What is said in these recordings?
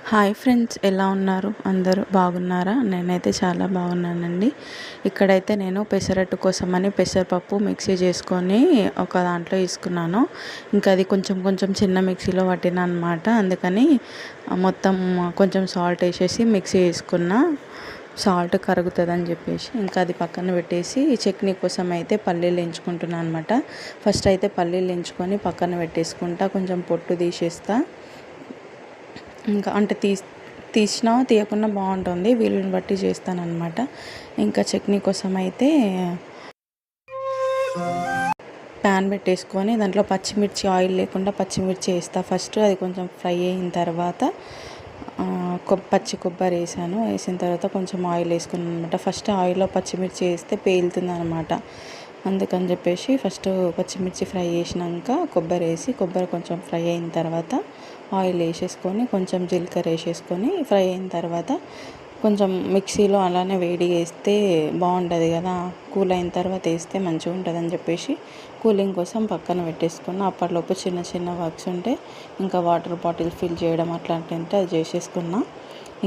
Hi friends, ఎలా ఉన్నారు? అందరూ బాగున్నారా? నేనైతే చాలా బాగున్నానండి. ఇక్కడైతే నేను పెసరట్టు కోసమని పెసరపప్పు మిక్సీ చేసుకొని ఒక దాంట్లో తీసుకున్నాను. ఇంకా అది కొంచెం కొంచెం చిన్న మిక్సీలో పట్టిన అనమాట. అందుకని మొత్తం కొంచెం సాల్ట్ వేసేసి మిక్సీ వేసుకున్నా. సాల్ట్ కరుగుతుందని చెప్పేసి ఇంకా అది పక్కన పెట్టేసి చట్నీ కోసం అయితే పల్లీలు ఎంచుకుంటున్నాను అనమాట. ఫస్ట్ అయితే పల్లీలు ఎంచుకొని పక్కన పెట్టేసుకుంటా. కొంచెం పొట్టు తీసేస్తా. ఇంకా అంటే తీసినా తీయకుండా బాగుంటుంది, వీళ్ళని బట్టి చేస్తానన్నమాట. ఇంకా చట్నీ కోసం అయితే ప్యాన్ పెట్టేసుకొని దాంట్లో పచ్చిమిర్చి, ఆయిల్ లేకుండా పచ్చిమిర్చి వేస్తా ఫస్ట్. అది కొంచెం ఫ్రై అయిన తర్వాత పచ్చి కొబ్బరి వేసిన తర్వాత కొంచెం ఆయిల్ వేసుకున్నాను అనమాట. ఫస్ట్ ఆయిల్లో పచ్చిమిర్చి వేస్తే పేలుతుంది అనమాట. అందుకని చెప్పేసి ఫస్ట్ పచ్చిమిర్చి ఫ్రై చేసినాక కొబ్బరి కొంచెం ఫ్రై అయిన తర్వాత ఆయిల్ వేసేసుకొని కొంచెం జీలకర్ర వేసేసుకొని ఫ్రై అయిన తర్వాత కొంచెం మిక్సీలో అలానే వేడి వేస్తే బాగుంటుంది కదా, కూల్ అయిన తర్వాత వేస్తే మంచిగా ఉంటుంది అని చెప్పేసి కూలింగ్ కోసం పక్కన పెట్టేసుకున్న. అప్పటిలోపు చిన్న చిన్న వర్క్స్ ఉంటే ఇంకా వాటర్ బాటిల్ ఫిల్ చేయడం అట్లాంటివి ఉంటే అది చేసేసుకున్నా.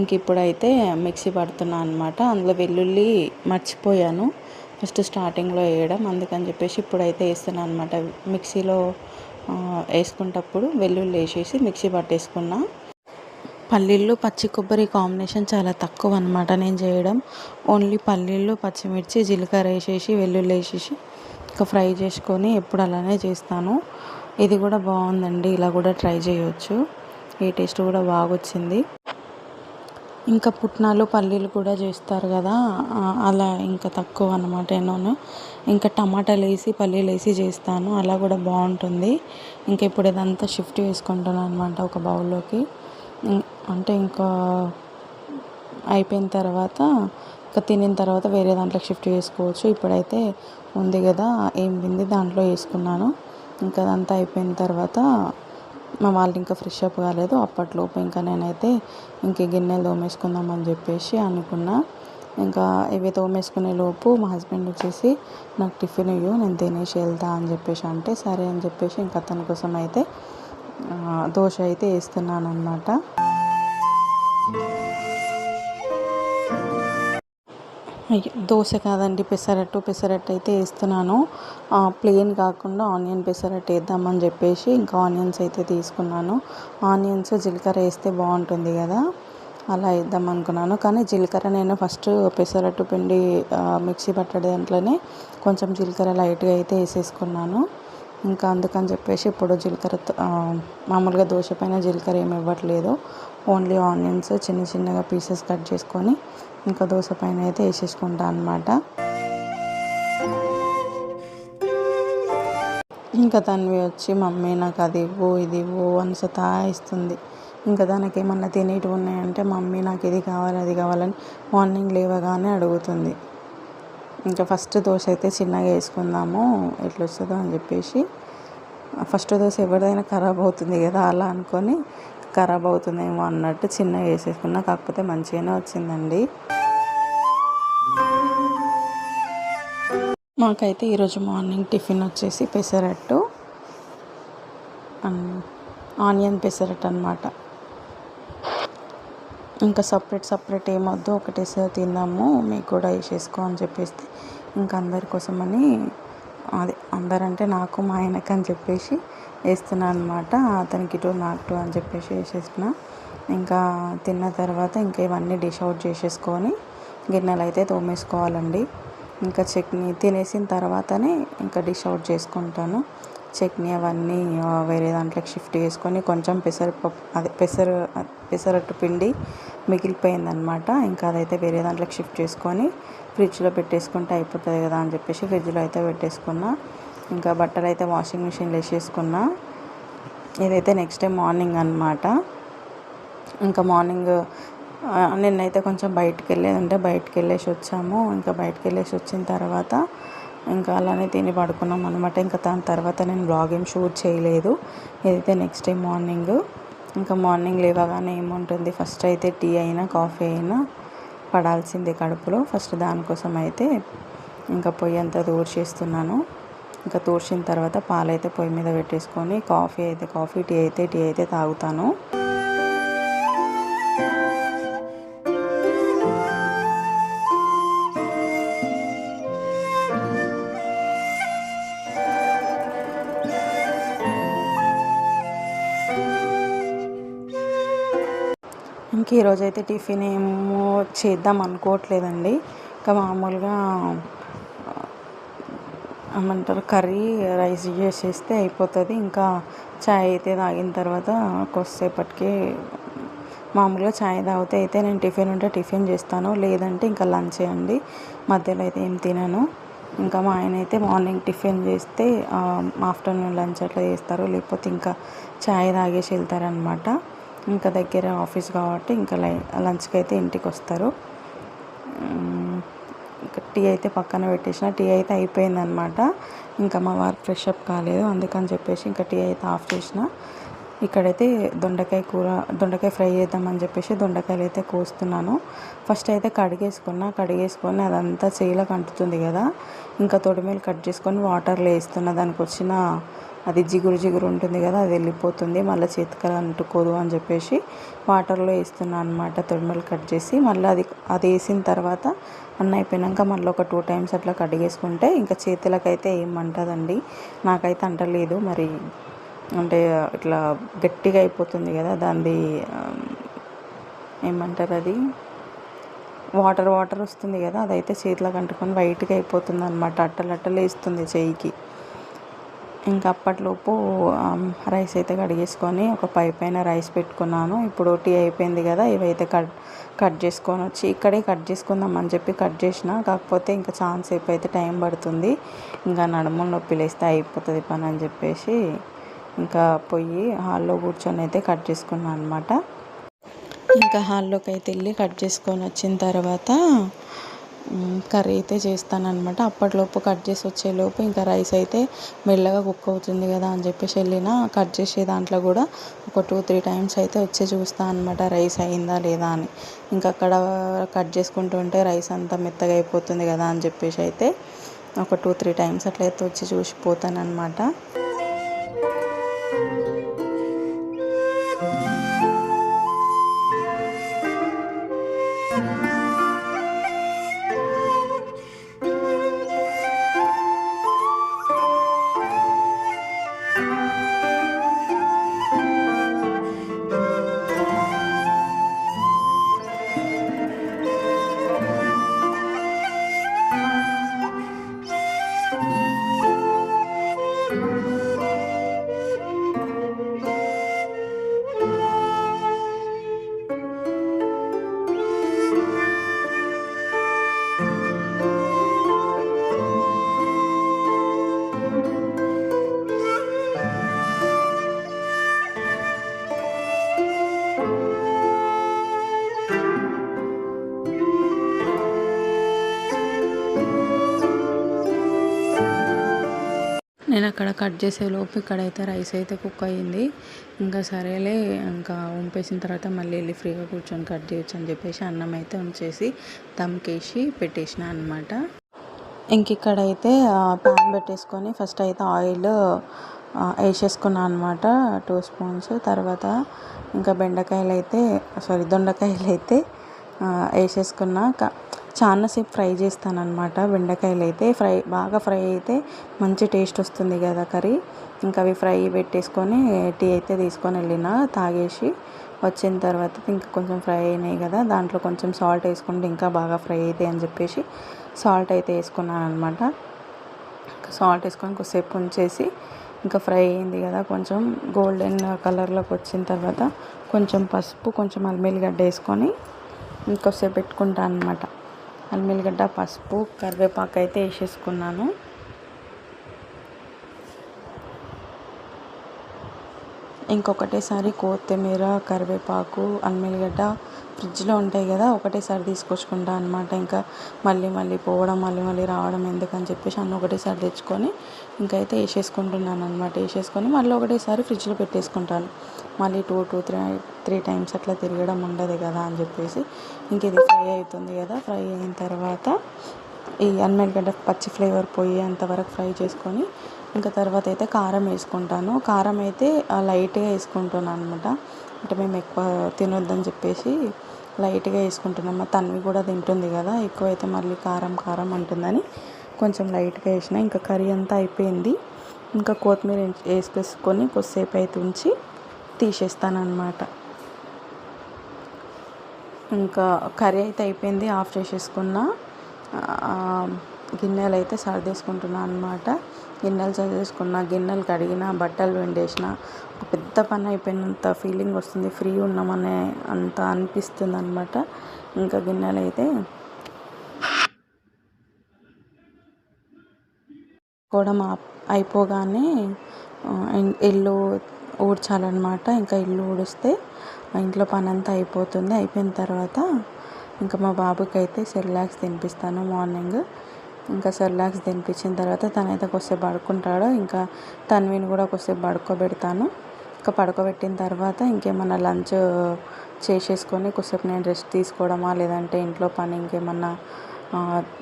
ఇంక ఇప్పుడైతే మిక్సీ పడుతున్నా అనమాట. అందులో వెల్లుల్లి మర్చిపోయాను ఫస్ట్ స్టార్టింగ్లో వేయడం, అందుకని చెప్పేసి ఇప్పుడైతే వేస్తున్నాను అనమాట. మిక్సీలో వేసుకునేటప్పుడు వెల్లుల్లి వేసేసి మిక్సీ పట్టేసుకున్నా. పల్లీలు పచ్చి కొబ్బరి కాంబినేషన్ చాలా తక్కువ అనమాట నేను చేయడం. ఓన్లీ పల్లీలు, పచ్చిమిర్చి, జీలకర్ర వేసేసి వెల్లుల్లి వేసేసి ఇంకా ఫ్రై చేసుకొని ఎప్పుడు అలానే చేస్తాను. ఇది కూడా బాగుందండి, ఇలా కూడా ట్రై చేయవచ్చు. ఈ టేస్ట్ కూడా బాగా వచ్చింది. ఇంకా పుట్నాలు, పల్లీలు కూడా చేస్తారు కదా, అలా ఇంకా తక్కువ అనమాట. నేను ఇంకా టమాటాలు వేసి పల్లీలు వేసి చేస్తాను, అలా కూడా బాగుంటుంది. ఇంకా ఇప్పుడు ఇదంతా షిఫ్ట్ చేసుకుంటాను అనమాట ఒక బౌల్లోకి. అంటే ఇంకా అయిపోయిన తర్వాత ఇంకా తినిన తర్వాత వేరే దాంట్లోకి షిఫ్ట్ చేసుకోవచ్చు. ఇప్పుడైతే ఉంది కదా ఏం వింది దాంట్లో వేసుకున్నాను. ఇంకా అదంతా అయిపోయిన తర్వాత మా వాళ్ళు ఇంకా ఫ్రెష్ అప్ కాలేదు. అప్పట్లోపు ఇంకా నేనైతే ఇంక గిన్నెలు తోమేసుకుందామని చెప్పేసి అనుకున్నా. ఇంకా ఇవి తోమేసుకునే లోపు మా హస్బెండ్ వచ్చేసి నాకు టిఫిన్ ఇవ్వు, నేను తినేసి వెళ్తా అని చెప్పేసి అంటే సరే అని చెప్పేసి ఇంకా అతని కోసం అయితే దోశ అయితే వేస్తున్నాను అనమాట. దోశ కాదండి, పెసరట్టు అయితే వేస్తున్నాను. ప్లెయిన్ కాకుండా ఆనియన్ పెసరట్టు వేద్దామని చెప్పేసి ఇంకా ఆనియన్స్ అయితే తీసుకున్నాను. ఆనియన్స్ జీలకర్ర వేస్తే బాగుంటుంది కదా, అలా వేద్దాం అనుకున్నాను. కానీ జీలకర్ర నేను ఫస్ట్ పెసరట్టు పిండి మిక్సీ పట్టే దాంట్లోనే కొంచెం జీలకర్ర లైట్గా అయితే వేసేసుకున్నాను. ఇంకా అందుకని చెప్పేసి ఇప్పుడు జీలకర్ర మామూలుగా దోశ పైన జీలకర్ర ఏమి ఇవ్వట్లేదు. ఓన్లీ ఆనియన్స్ చిన్న చిన్నగా పీసెస్ కట్ చేసుకొని ఇంకా దోశ పైన అయితే వేసేసుకుంటా అనమాట. ఇంకా తన్వి వచ్చి మమ్మీ నాకు అది ఇవ్వు, ఇది ఇవ్వు అని సతాయిస్తుంది. ఇంకా దానికి ఏమన్నా తినేటివి ఉన్నాయంటే మమ్మీ నాకు ఇది కావాలి, అది కావాలని మార్నింగ్ లేవగానే అడుగుతుంది. ఇంకా ఫస్ట్ దోశ అయితే చిన్నగా వేసుకుందాము ఎట్లా వస్తుందో అని చెప్పేసి. ఫస్ట్ దోశ ఎవరిదైనా ఖరాబ్ అవుతుంది కదా, అలా అనుకొని ఖరాబ్ అవుతుందేమో అన్నట్టు చిన్నగా వేసేసుకున్నా. కాకపోతే మంచిగానే వచ్చిందండి. మాకైతే ఈరోజు మార్నింగ్ టిఫిన్ వచ్చేసి పెసరట్టు, ఆనియన్ పెసరట్టు అనమాట. ఇంకా సపరేట్ ఏమొద్దు, ఒకటేసారి తిందాము, మీకు కూడా వేసేసుకో అని చెప్పేసి ఇంకా అందరి కోసమని, అదే అందరంటే నాకు మా ఆయనకు అని చెప్పేసి వేస్తున్నాను అనమాట. అతనికి ఇటు నాకు అని చెప్పేసి వేసేసిన. ఇంకా తిన్న తర్వాత ఇంకా ఇవన్నీ డిష్ అవుట్ చేసేసుకొని గిన్నెలు అయితే తోమేసుకోవాలండి. ఇంకా చట్నీ తినేసిన తర్వాతనే ఇంకా డిష్ అవుట్ చేసుకుంటాను. చట్నీ అవన్నీ వేరే దాంట్లోకి షిఫ్ట్ చేసుకొని కొంచెం పెసరట్టు పిండి మిగిలిపోయిందనమాట. ఇంకా అదైతే వేరే దాంట్లోకి షిఫ్ట్ చేసుకొని ఫ్రిడ్జ్లో పెట్టేసుకుంటే అయిపోతుంది కదా అని చెప్పేసి ఫ్రిడ్జ్లో అయితే పెట్టేసుకున్నా. ఇంకా బట్టలు అయితే వాషింగ్ మిషన్లో వేసేసుకున్నా. ఇదైతే నెక్స్ట్ డే మార్నింగ్ అనమాట. ఇంకా మార్నింగ్ నిన్నైతే కొంచెం బయటికి వెళ్ళేసి వచ్చాము. ఇంకా బయటికి వెళ్ళేసి వచ్చిన తర్వాత ఇంకా అలానే తిని పడుకున్నాం అనమాట. ఇంకా దాని తర్వాత నేను బ్లాగ్ ఏం షూట్ చేయలేదు. ఇదైతే నెక్స్ట్ డే మార్నింగ్. ఇంకా మార్నింగ్ లేవగానే ఏముంటుంది, ఫస్ట్ అయితే టీ అయినా కాఫీ అయినా పడాల్సిందే కడుపులో. ఫస్ట్ దానికోసం అయితే ఇంకా పొయ్యి అంతా తోడ్చేస్తున్నాను. ఇంకా తోడ్చిన తర్వాత పాలైతే పొయ్యి మీద పెట్టేసుకొని టీ అయితే తాగుతాను. ఇంక ఈరోజైతే టిఫిన్ ఏమో చేద్దాం అనుకోవట్లేదండి. ఇంకా మామూలుగా ఏమంటారు కర్రీ రైస్ చేసేస్తే అయిపోతుంది. ఇంకా చాయ్ అయితే తాగిన తర్వాత కొద్దిసేపటికి మామూలుగా చాయ్ తాగితే అయితే నేను టిఫిన్ ఉంటే టిఫిన్ చేస్తాను, లేదంటే ఇంకా లంచ్ అండి. మధ్యలో అయితే ఏం తినను. ఇంకా మా ఆయన అయితే మార్నింగ్ టిఫిన్ చేస్తే ఆఫ్టర్నూన్ లంచ్ అట్లా చేస్తారు, లేకపోతే ఇంకా చాయ్ తాగేసి వెళ్తారనమాట. ఇంకా దగ్గర ఆఫీస్ కాబట్టి ఇంకా లంచ్కి అయితే ఇంటికి వస్తారు. ఇంకా టీ అయితే పక్కన పెట్టేసిన, టీ అయితే అయిపోయిందనమాట. ఇంకా మా వారు ఫ్రెష్ అప్ కాలేదు, అందుకని చెప్పేసి ఇంకా టీ అయితే ఆఫ్ చేసిన. ఇక్కడైతే దొండకాయ ఫ్రై చేద్దామని చెప్పేసి దొండకాయలు అయితే కోస్తున్నాను. ఫస్ట్ అయితే కడిగేసుకొని అదంతా చేయిలకు అంటుతుంది కదా, ఇంకా తొడిమేలు కట్ చేసుకొని వాటర్లో వేస్తున్నా. దానికి వచ్చిన అది జిగురు ఉంటుంది కదా, అది వెళ్ళిపోతుంది, మళ్ళీ చేతికి అంటుకోదు అని చెప్పేసి వాటర్లో వేస్తున్నాను అనమాట. తొడిమేలు కట్ చేసి మళ్ళీ అది వేసిన తర్వాత అన్న అయిపోయాక మళ్ళీ ఒక 2 టైమ్స్ అట్లా కడిగేసుకుంటే ఇంకా చేతులకైతే ఏమంటదండి. నాకైతే అంటలేదు, మరి అంటే ఇట్లా గట్టిగా అయిపోతుంది కదా, దాన్ని ఏమంటారు, అది వాటర్ వస్తుంది కదా, అదైతే చేతిలోకి అంటుకొని వైట్గా అయిపోతుంది అనమాట. అట్టలు వేస్తుంది చెయ్యికి. ఇంకా అప్పట్లోపు రైస్ అయితే కడిగేసుకొని ఒక పైన రైస్ పెట్టుకున్నాను. ఇప్పుడు టీ అయిపోయింది కదా, ఇవైతే కట్ చేసుకొని వచ్చి ఇక్కడే కట్ చేసుకుందామని చెప్పి కట్ చేసిన. కాకపోతే ఇంకా చాలా సేపు అయితే టైం పడుతుంది, ఇంకా నడుముల నొప్పి లేస్తే అయిపోతుంది పని అని చెప్పేసి ఇంకా పోయి హాల్లో కూర్చొని అయితే కట్ చేసుకున్నాను అనమాట. ఇంకా హాల్లోకి అయితే వెళ్ళి కట్ చేసుకొని వచ్చిన తర్వాత కర్రీ అయితే చేస్తానన్నమాట. అప్పటిలోపు కట్ చేసి వచ్చేలోపు ఇంకా రైస్ అయితే మెల్లగా కుక్ అవుతుంది కదా అని చెప్పేసి వెళ్ళిన కట్ చేసే దాంట్లో కూడా ఒక 2-3 టైమ్స్ అయితే వచ్చి చూస్తాను అనమాట, రైస్ అయిందా లేదా అని. ఇంకా అక్కడ కట్ చేసుకుంటుంటే రైస్ అంతా మెత్తగా అయిపోతుంది కదా అని చెప్పేసి అయితే ఒక 2-3 టైమ్స్ అట్లయితే వచ్చి చూసిపోతాను అనమాట. నేను అక్కడ కట్ చేసేలోపు ఇక్కడైతే రైస్ అయితే కుక్ అయ్యింది. ఇంకా సరేలే, ఇంకా వంపేసిన తర్వాత మళ్ళీ వెళ్ళి ఫ్రీగా కూర్చొని కట్ చేయొచ్చు అని చెప్పేసి అన్నం అయితే ఉంచేసి దమ్కేసి పెట్టేసిన అనమాట. ఇంక ఇక్కడైతే ప్యాన్ పెట్టేసుకొని ఫస్ట్ అయితే ఆయిల్ వేసేసుకున్నాను అనమాట, 2 స్పూన్స్. తర్వాత ఇంకా దొండకాయలు అయితే వేసేసుకున్నా. చాలాసేపు ఫ్రై చేస్తానన్నమాట బెండకాయలు అయితే. బాగా ఫ్రై అయితే మంచి టేస్ట్ వస్తుంది కదా కర్రీ. ఇంకా అవి ఫ్రై పెట్టేసుకొని టీ అయితే తీసుకొని వెళ్ళిన, తాగేసి వచ్చిన తర్వాత ఇంకా కొంచెం ఫ్రై అయినాయి కదా, దాంట్లో కొంచెం సాల్ట్ వేసుకుంటే ఇంకా బాగా ఫ్రై అవుతాయి అని చెప్పేసి సాల్ట్ అయితే వేసుకున్నాను అనమాట. సాల్ట్ వేసుకొని కొద్దిసేపు ఉంచేసి ఇంకా ఫ్రై అయింది కదా, కొంచెం గోల్డెన్ కలర్లోకి వచ్చిన తర్వాత కొంచెం పసుపు, కొంచెం అల్లం వేసుకొని ఇంకొద్దిసేపు పెట్టుకుంటాను అనమాట. అల్లం, పసుపు, కరివేపాకు అయితే వేసేసుకున్నాను. ఇంకొకటేసారి కొత్తిమీర, కరివేపాకు, అల్లం ఫ్రిడ్జ్లో ఉంటాయి కదా, ఒకటేసారి తీసుకొచ్చుకుంటా అనమాట. ఇంకా మళ్ళీ పోవడం మళ్ళీ రావడం ఎందుకని చెప్పేసి అన్నీ ఒకటేసారి తెచ్చుకొని ఇంకైతే వేసేసుకుంటున్నాను అనమాట. వేసేసుకొని మళ్ళీ ఒకటేసారి ఫ్రిడ్జ్లో పెట్టేసుకుంటాను. మళ్ళీ 2-3 టైమ్స్ అట్లా తిరగడం ఉండదు కదా అని చెప్పేసి ఇంక ఇది ఫ్రై అవుతుంది కదా. ఫ్రై అయిన తర్వాత ఈ అల్లం పచ్చి ఫ్లేవర్ పోయేంతవరకు ఫ్రై చేసుకొని ఇంకా తర్వాత అయితే కారం వేసుకుంటాను. కారం అయితే లైట్గా వేసుకుంటున్నాను అనమాట. అంటే మేము ఎక్కువ తినొద్దని చెప్పేసి లైట్గా వేసుకుంటున్నాం. మా తన్వి కూడా తింటుంది కదా, ఎక్కువైతే మళ్ళీ కారం అంటుందని కొంచెం లైట్గా వేసిన. ఇంకా కర్రీ అంతా అయిపోయింది. ఇంకా కొత్తిమీర వేసుకొని కొద్దిసేపు అయితే ఉంచి తీసేస్తాను అనమాట. ఇంకా కర్రీ అయితే అయిపోయింది, ఆఫ్ చేసేసుకున్న. గిన్నెలు అయితే సర్దేసుకుంటున్నాను అనమాట. గిన్నెలు సర్దేసుకున్న, గిన్నెలు కడిగిన, బట్టలు పిండేసిన. ఒక పెద్ద పని అయిపోయినంత ఫీలింగ్ వస్తుంది, ఫ్రీ ఉన్నామనే అంత అనిపిస్తుంది అనమాట. ఇంకా గిన్నెలు అయితే కూడా అయిపోగానే ఇల్లు ఊడ్చాలన్నమాట. ఇంకా ఇల్లు ఊడిస్తే ఇంట్లో పని అంతా అయిపోతుంది. అయిపోయిన తర్వాత ఇంకా మా బాబుకి అయితే సెర్లాక్స్ తినిపిస్తాను మార్నింగ్. ఇంకా సెర్లాక్స్ తినిపించిన తర్వాత తనైతే కొద్దిసేపు పడుకుంటాడు. ఇంకా తన్విని కూడా కొద్దిసేపు పడుకోబెడతాను. ఇంకా పడుకోబెట్టిన తర్వాత ఇంకేమన్నా లంచ్ చేసేసుకొని కొద్దిసేపు నేను రెస్ట్ తీసుకోవడమా, లేదంటే ఇంట్లో పని ఇంకేమన్నా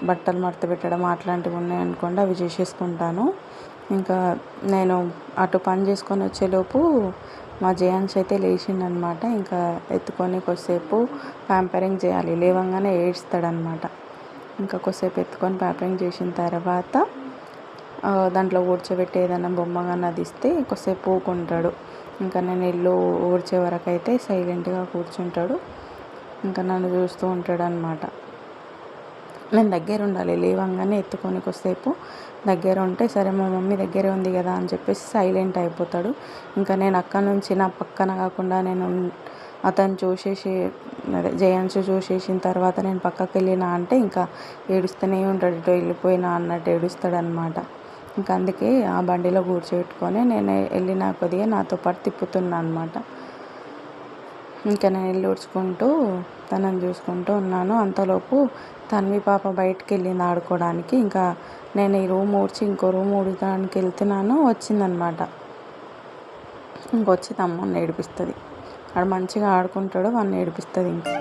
బట్టలు మడత పెట్టడం అట్లాంటివి ఉన్నాయనుకోండి, అవి చేసేసుకుంటాను. ఇంకా నేను అటు పని చేసుకొని వచ్చేలోపు మా జయాన్స్ అయితే లేచిండనమాట. ఇంకా ఎత్తుకొని కొద్దిసేపు ప్యాంపరింగ్ చేయాలి, లేవంగానే ఏడుస్తాడనమాట. ఇంకా కొద్దిసేపు ఎత్తుకొని ప్యాంపరింగ్ చేసిన తర్వాత దాంట్లో ఊడ్చబెట్టి ఏదైనా బొమ్మ కానీ అది ఇస్తే కొద్దిసేపు ఊకుంటాడు. ఇంకా నేను ఇల్లు ఊడ్చే వరకు అయితే సైలెంట్గా కూర్చుంటాడు. ఇంకా నన్ను చూస్తూ ఉంటాడు అనమాట. నేను దగ్గర ఉండాలి, లేవంగానే ఎత్తుకొని కొద్దిసేపు దగ్గర ఉంటే సరే మా మమ్మీ దగ్గరే ఉంది కదా అని చెప్పేసి సైలెంట్ అయిపోతాడు. ఇంకా నేను అక్కడ నుంచి నా పక్కన కాకుండా నేను అతను చూసేసి జయంత్ చూసేసిన తర్వాత నేను పక్కకి వెళ్ళినా అంటే ఇంకా ఏడుస్తూనే ఉంటాడు, ఇటు వెళ్ళిపోయినా అన్నట్టు ఏడుస్తాడనమాట. ఇంకా అందుకే ఆ బండిలో కూర్చోబెట్టుకొని నేను వెళ్ళిన కొద్దిగా నాతో పాటు తిప్పుతున్నా అనమాట. ఇంకా నేను ఇల్లు ఊడ్చుకుంటూ తనని చూసుకుంటూ ఉన్నాను. అంతలోపు తన్వి పాప బయటికి వెళ్ళింది ఆడుకోవడానికి. ఇంకా నేను ఈ రూమ్ ఊడ్చి ఇంకో రూమ్ ఊడడానికి వెళ్తున్నాను, వచ్చిందనమాట. ఇంకొచ్చి తమ్ముడిని ఏడిపిస్తుంది. వాడు మంచిగా ఆడుకుంటాడు, వాడిని ఏడిపిస్తుంది. ఇంకా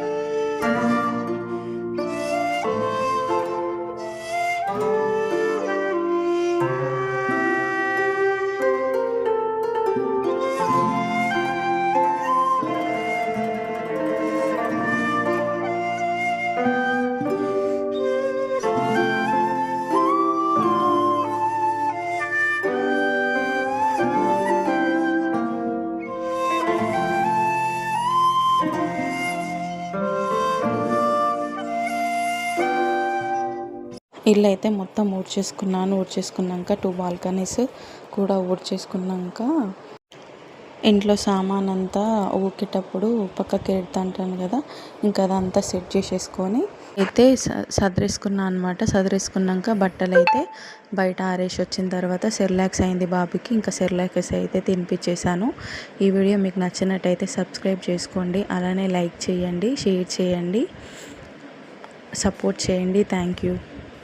ఇల్లు అయితే మొత్తం ఊడ్చేసుకున్నాక 2 బాల్కనీస్ కూడా ఊడ్చేసుకున్నాక ఇంట్లో సామాన్ అంతా ఊకేటప్పుడు పక్కకి ఎడతాంటాను కదా, ఇంకా అదంతా సెట్ చేసేసుకొని అయితే సదిరేసుకున్నాను అనమాట. సదిరేసుకున్నాక బట్టలు అయితే బయట ఆరేసి వచ్చిన తర్వాత సెర్లాక్స్ అయింది బాబుకి. ఇంకా సెర్లాక్స్ అయితే తినిపించేశాను. ఈ వీడియో మీకు నచ్చినట్టయితే సబ్స్క్రైబ్ చేసుకోండి, అలానే లైక్ చేయండి, షేర్ చేయండి, సపోర్ట్ చేయండి. Thank you.